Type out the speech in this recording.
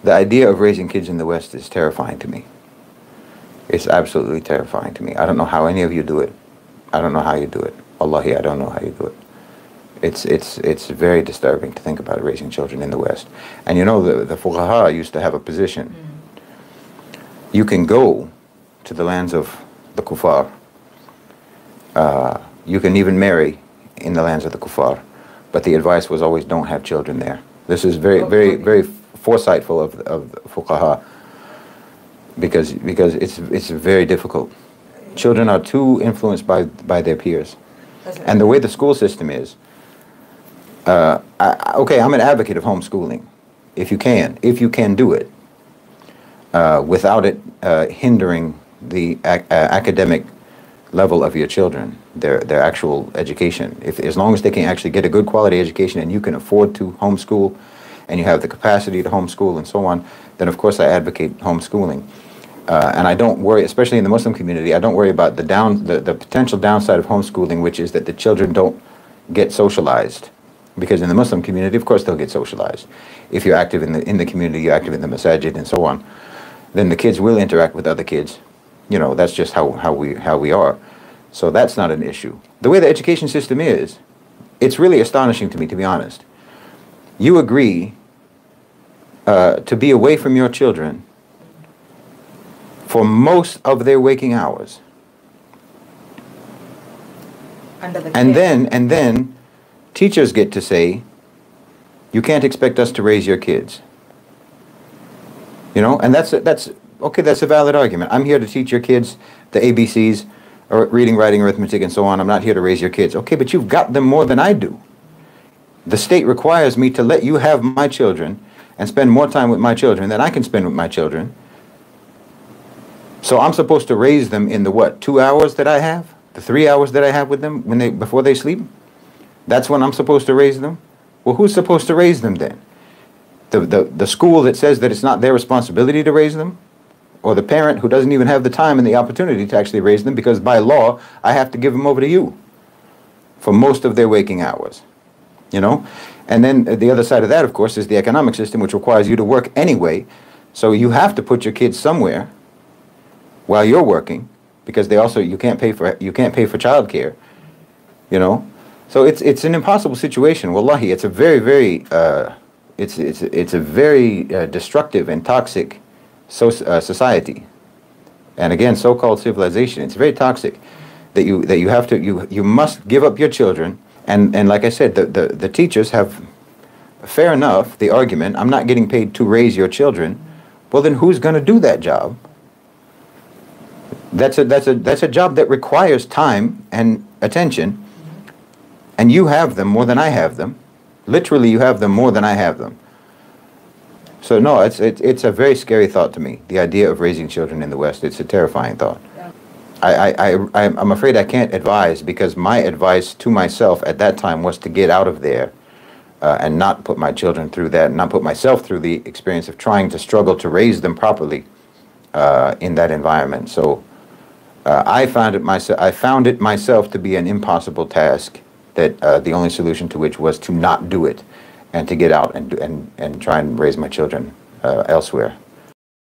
The idea of raising kids in the West is terrifying to me. It's absolutely terrifying to me. I don't know how any of you do it. I don't know how you do it. Wallahi, I don't know how you do it. It's very disturbing to think about raising children in the West. And you know, the fuqaha used to have a position. You can go to the lands of the kuffar. You can even marry in the lands of the kuffar. But the advice was always don't have children there. This is very foresightful of the fuqaha, because it's very difficult. Children are too influenced by their peers. And the way the school system is, okay, I'm an advocate of homeschooling, if you can do it, without it hindering the academic level of your children, their actual education. As long as they can actually get a good quality education and you can afford to homeschool and you have the capacity to homeschool and so on, then of course I advocate homeschooling. And I don't worry, especially in the Muslim community, I don't worry about the potential downside of homeschooling, which is that the children don't get socialized. Because in the Muslim community, of course, they'll get socialized. If you're active in the community, you're active in the masajid and so on, then the kids will interact with other kids. You know, that's just how we are. So that's not an issue. The way the education system is, it's really astonishing to me, to be honest. You agree to be away from your children for most of their waking hours. And then teachers get to say, you can't expect us to raise your kids. You know, and that's okay, that's a valid argument. I'm here to teach your kids the ABCs, or reading, writing, arithmetic, and so on. I'm not here to raise your kids. Okay, but you've got them more than I do. The state requires me to let you have my children and spend more time with my children than I can spend with my children. So I'm supposed to raise them in the what, 2 hours that I have? The 3 hours that I have with them before they sleep? That's when I'm supposed to raise them? Well, who's supposed to raise them then? The school that says that it's not their responsibility to raise them? Or the parent who doesn't even have the time and the opportunity to actually raise them, because by law, I have to give them over to you for most of their waking hours, you know? And then the other side of that, of course, is the economic system, which requires you to work anyway. So you have to put your kids somewhere while you're working, because you can't pay for childcare, you know? So it's an impossible situation. Wallahi, it's a very destructive and toxic society, and again, so-called civilization. It's very toxic that you must give up your children. And like I said, the teachers have, fair enough, the argument, I'm not getting paid to raise your children. Well, then who's going to do that job? That's a job that requires time and attention, and you have them more than I have them. Literally, you have them more than I have them. So no, it's a very scary thought to me, the idea of raising children in the West. It's a terrifying thought. Yeah. I'm afraid I can't advise, because my advice to myself at that time was to get out of there and not put my children through that, and not put myself through the experience of trying to struggle to raise them properly in that environment. So I found it myself to be an impossible task, that the only solution to which was to not do it, and to get out and try and raise my children elsewhere.